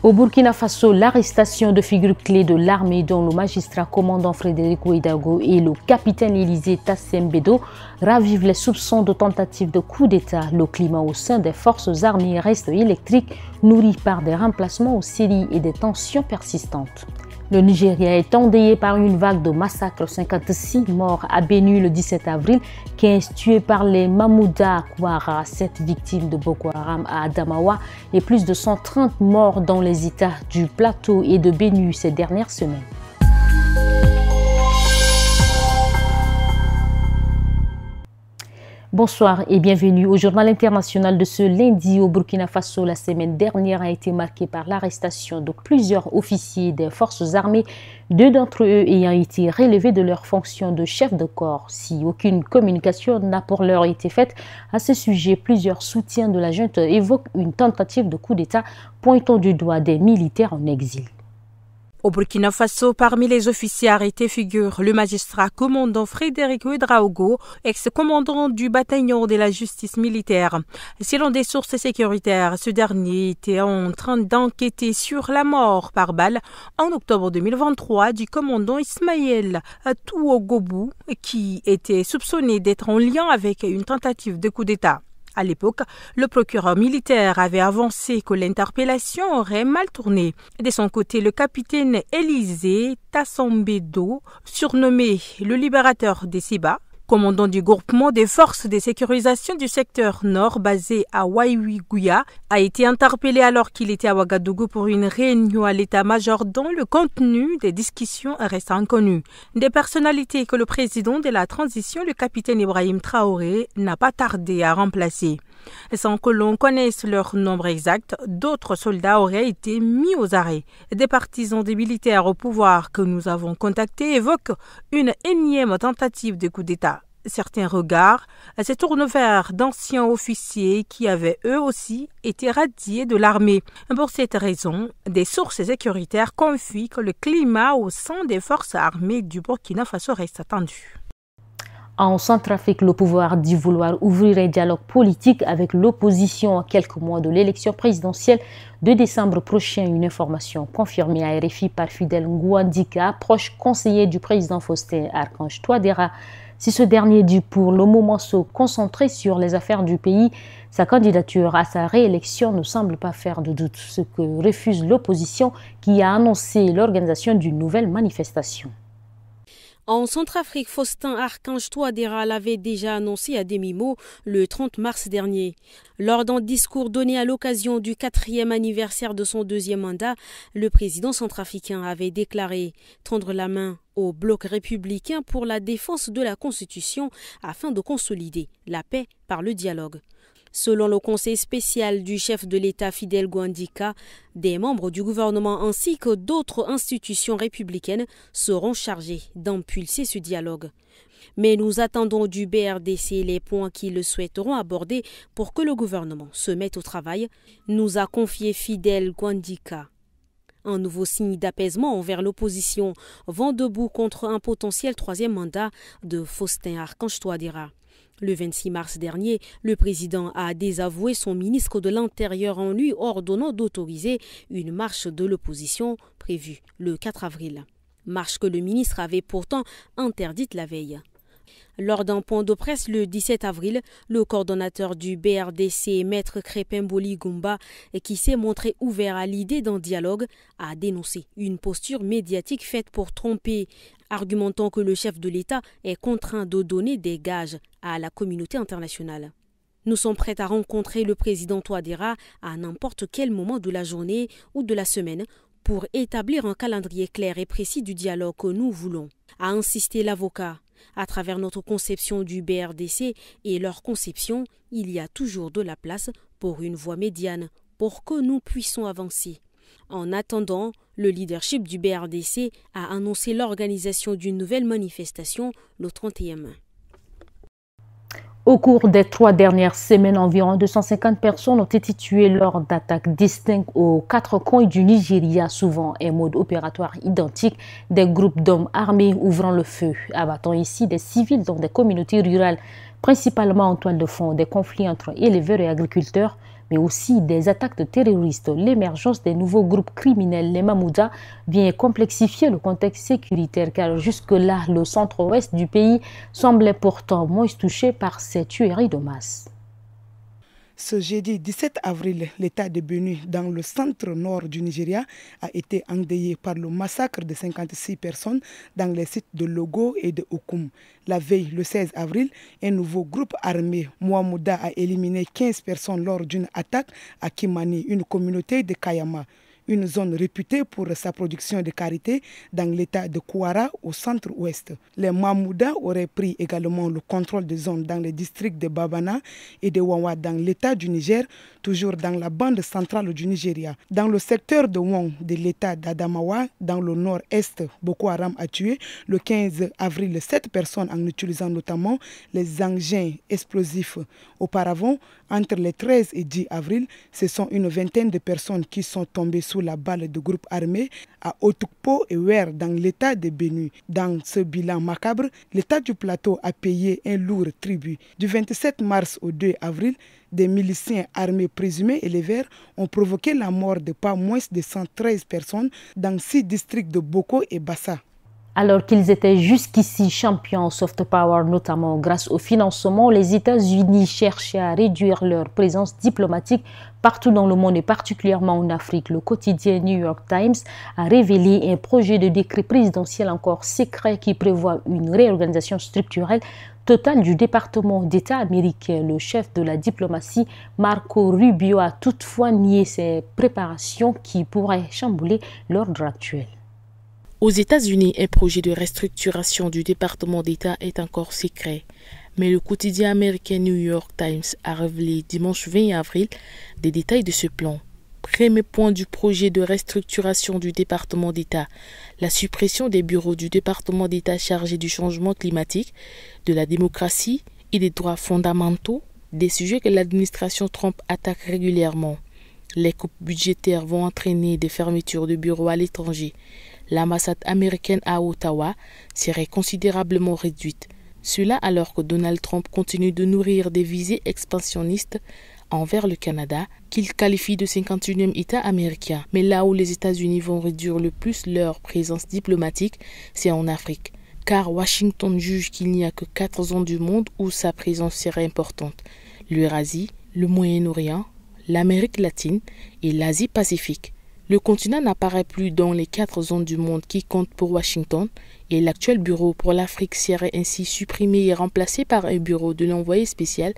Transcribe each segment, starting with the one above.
Au Burkina Faso, l'arrestation de figures clés de l'armée dont le magistrat commandant Frédéric Ouédraogo et le capitaine Élisée Tassembedo ravivent les soupçons de tentative de coup d'État. Le climat au sein des forces armées reste électrique, nourri par des remplacements aux séries et des tensions persistantes. Le Nigeria est endeuillé par une vague de massacres, 56 morts à Benue le 17 avril, 15 tués par les Mamouda Kouara, 7 victimes de Boko Haram à Adamawa et plus de 130 morts dans les États du Plateau et de Benue ces dernières semaines. Bonsoir et bienvenue au journal international de ce lundi au Burkina Faso. La semaine dernière a été marquée par l'arrestation de plusieurs officiers des forces armées, 2 d'entre eux ayant été relevés de leurs fonctions de chef de corps. Si aucune communication n'a pour l'heure été faite à ce sujet, plusieurs soutiens de la junte évoquent une tentative de coup d'État pointant du doigt des militaires en exil. Au Burkina Faso, parmi les officiers arrêtés figure le magistrat commandant Frédéric Ouédraogo, ex-commandant du bataillon de la justice militaire. Selon des sources sécuritaires, ce dernier était en train d'enquêter sur la mort par balle en octobre 2023 du commandant Ismaël Touogobou, qui était soupçonné d'être en lien avec une tentative de coup d'État. À l'époque, le procureur militaire avait avancé que l'interpellation aurait mal tourné. De son côté, le capitaine Élisée Tassembedo, surnommé le libérateur des Siba, commandant du groupement des forces de sécurisation du secteur nord basé à Waïwigouya, a été interpellé alors qu'il était à Ouagadougou pour une réunion à l'état-major dont le contenu des discussions reste inconnu. Des personnalités que le président de la transition, le capitaine Ibrahim Traoré, n'a pas tardé à remplacer. Sans que l'on connaisse leur nombre exact, d'autres soldats auraient été mis aux arrêts. Des partisans des militaires au pouvoir que nous avons contactés évoquent une énième tentative de coup d'État. Certains regards se tournent vers d'anciens officiers qui avaient eux aussi été radiés de l'armée. Pour cette raison, des sources sécuritaires confient que le climat au sein des forces armées du Burkina Faso reste tendu. En Centrafrique, le pouvoir dit vouloir ouvrir un dialogue politique avec l'opposition à quelques mois de l'élection présidentielle de décembre prochain. Une information confirmée à RFI par Fidel Ngouandika, proche conseiller du président Faustin Archange Touadéra. Si ce dernier dit pour le moment se concentrer sur les affaires du pays, sa candidature à sa réélection ne semble pas faire de doute, ce que refuse l'opposition qui a annoncé l'organisation d'une nouvelle manifestation. En Centrafrique, Faustin Archange Touadéra l'avait déjà annoncé à demi-mot le 30 mars dernier. Lors d'un discours donné à l'occasion du 4e anniversaire de son 2e mandat, le président centrafricain avait déclaré tendre la main au bloc républicain pour la défense de la Constitution afin de consolider la paix par le dialogue. Selon le conseil spécial du chef de l'État Fidel Ngouandika, des membres du gouvernement ainsi que d'autres institutions républicaines seront chargés d'impulser ce dialogue. Mais nous attendons du BRDC les points qu'ils souhaiteront aborder pour que le gouvernement se mette au travail, nous a confié Fidel Ngouandika. Un nouveau signe d'apaisement envers l'opposition, vent debout contre un potentiel 3e mandat de Faustin Archange Touadéra. Le 26 mars dernier, le président a désavoué son ministre de l'Intérieur en lui ordonnant d'autoriser une marche de l'opposition prévue le 4 avril. Marche que le ministre avait pourtant interdite la veille. Lors d'un point de presse le 17 avril, le coordonnateur du BRDC, Maître Crépin Boli Goumba, qui s'est montré ouvert à l'idée d'un dialogue, a dénoncé une posture médiatique faite pour tromper, argumentant que le chef de l'État est contraint de donner des gages à la communauté internationale. Nous sommes prêts à rencontrer le président Touadéra à n'importe quel moment de la journée ou de la semaine pour établir un calendrier clair et précis du dialogue que nous voulons, a insisté l'avocat. À travers notre conception du BRDC et leur conception, il y a toujours de la place pour une voie médiane, pour que nous puissions avancer. En attendant, le leadership du BRDC a annoncé l'organisation d'une nouvelle manifestation le 31 mai. Au cours des 3 dernières semaines, environ 250 personnes ont été tuées lors d'attaques distinctes aux 4 coins du Nigeria, souvent un mode opératoire identique, des groupes d'hommes armés ouvrant le feu, abattant ici des civils dans des communautés rurales. principalement en toile de fond des conflits entre éleveurs et agriculteurs, mais aussi des attaques de terroristes. L'émergence des nouveaux groupes criminels, les Mamouda, vient complexifier le contexte sécuritaire car jusque-là, le centre-ouest du pays semblait pourtant moins touché par ces tueries de masse. Ce jeudi 17 avril, l'État de Benue, dans le centre-nord du Nigeria, a été endeuillé par le massacre de 56 personnes dans les sites de Logo et de Oukoum. La veille, le 16 avril, un nouveau groupe armé, Mouamouda, a éliminé 15 personnes lors d'une attaque à Kimani, une communauté de Kayama, une zone réputée pour sa production de karité dans l'état de Kouara au centre-ouest. Les Mamouda auraient pris également le contrôle des zones dans les districts de Babana et de Wawa dans l'état du Niger, toujours dans la bande centrale du Nigeria. Dans le secteur de Wong de l'état d'Adamawa, dans le nord-est, Boko Haram a tué le 15 avril 7 personnes en utilisant notamment les engins explosifs. Auparavant, entre les 13 et 10 avril, ce sont une vingtaine de personnes qui sont tombées sous la balle de groupes armés à Otukpo et Wer dans l'état de Benue. Dans ce bilan macabre, l'état du plateau a payé un lourd tribut. Du 27 mars au 2 avril, des miliciens armés présumés éleveurs ont provoqué la mort de pas moins de 113 personnes dans 6 districts de Boko et Bassa. Alors qu'ils étaient jusqu'ici champions en soft power, notamment grâce au financement, les États-Unis cherchaient à réduire leur présence diplomatique partout dans le monde et particulièrement en Afrique. Le quotidien New York Times a révélé un projet de décret présidentiel encore secret qui prévoit une réorganisation structurelle totale du département d'État américain. Le chef de la diplomatie, Marco Rubio, a toutefois nié ces préparations qui pourraient chambouler l'ordre actuel. Aux États-Unis, un projet de restructuration du département d'État est encore secret. Mais le quotidien américain New York Times a révélé dimanche 20 avril des détails de ce plan. Premier point du projet de restructuration du département d'État, la suppression des bureaux du département d'État chargés du changement climatique, de la démocratie et des droits fondamentaux, des sujets que l'administration Trump attaque régulièrement. Les coupes budgétaires vont entraîner des fermetures de bureaux à l'étranger. L'ambassade américaine à Ottawa serait considérablement réduite. Cela alors que Donald Trump continue de nourrir des visées expansionnistes envers le Canada, qu'il qualifie de 51e État américain. Mais là où les États-Unis vont réduire le plus leur présence diplomatique, c'est en Afrique. Car Washington juge qu'il n'y a que 4 zones du monde où sa présence serait importante. L'Eurasie, le Moyen-Orient, l'Amérique latine et l'Asie-Pacifique. Le continent n'apparaît plus dans les 4 zones du monde qui comptent pour Washington et l'actuel bureau pour l'Afrique serait ainsi supprimé et remplacé par un bureau de l'envoyé spécial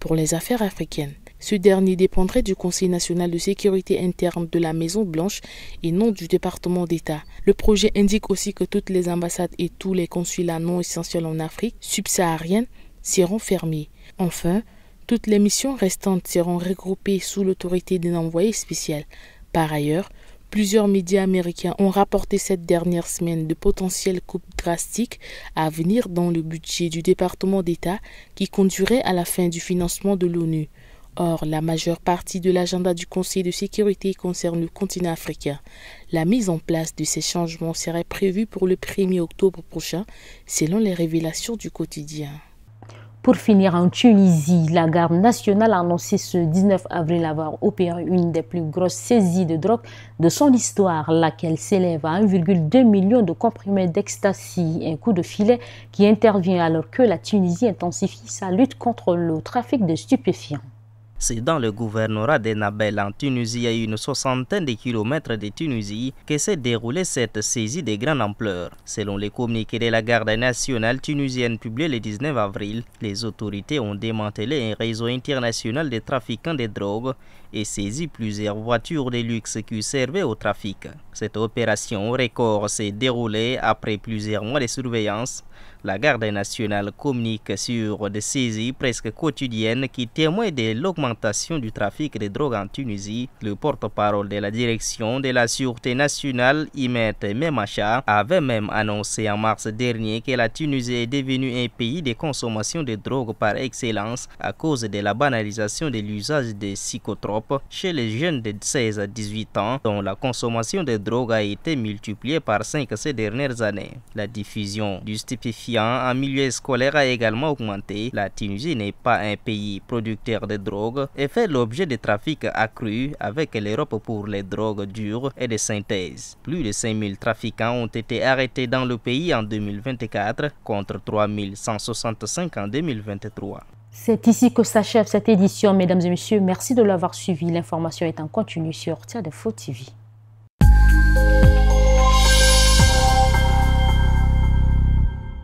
pour les affaires africaines. Ce dernier dépendrait du Conseil national de sécurité interne de la Maison-Blanche et non du département d'État. Le projet indique aussi que toutes les ambassades et tous les consulats non essentiels en Afrique subsaharienne seront fermés. Enfin, toutes les missions restantes seront regroupées sous l'autorité d'un envoyé spécial. Par ailleurs, plusieurs médias américains ont rapporté cette dernière semaine de potentielles coupes drastiques à venir dans le budget du département d'État qui conduiraient à la fin du financement de l'ONU. Or, la majeure partie de l'agenda du Conseil de sécurité concerne le continent africain. La mise en place de ces changements serait prévue pour le 1er octobre prochain, selon les révélations du quotidien. Pour finir, en Tunisie, la garde nationale a annoncé ce 19 avril avoir opéré une des plus grosses saisies de drogue de son histoire, laquelle s'élève à 1,2 million de comprimés d'ecstasy, un coup de filet qui intervient alors que la Tunisie intensifie sa lutte contre le trafic de stupéfiants. C'est dans le gouvernorat d'Enabel en Tunisie, à une soixantaine de kilomètres de Tunisie, que s'est déroulée cette saisie de grande ampleur. Selon les communiqués de la garde nationale tunisienne publiés le 19 avril, les autorités ont démantelé un réseau international de trafiquants de drogue et saisi plusieurs voitures de luxe qui servaient au trafic. Cette opération record s'est déroulée après plusieurs mois de surveillance. La garde nationale communique sur des saisies presque quotidiennes qui témoignent de l'augmentation du trafic de drogue en Tunisie. Le porte-parole de la direction de la Sûreté nationale, Imet Memacha, avait même annoncé en mars dernier que la Tunisie est devenue un pays de consommation de drogue par excellence à cause de la banalisation de l'usage des psychotropes chez les jeunes de 16 à 18 ans, dont la consommation de drogue a été multipliée par 5 ces dernières années. La diffusion du stupéfiant d'étudiants en milieu scolaire a également augmenté. La Tunisie n'est pas un pays producteur de drogue et fait l'objet de trafics accrus avec l'Europe pour les drogues dures et de synthèse. Plus de 5000 trafiquants ont été arrêtés dans le pays en 2024 contre 3165 en 2023. C'est ici que s'achève cette édition, mesdames et messieurs. Merci de l'avoir suivi. L'information est en continu sur Tiadefo TV.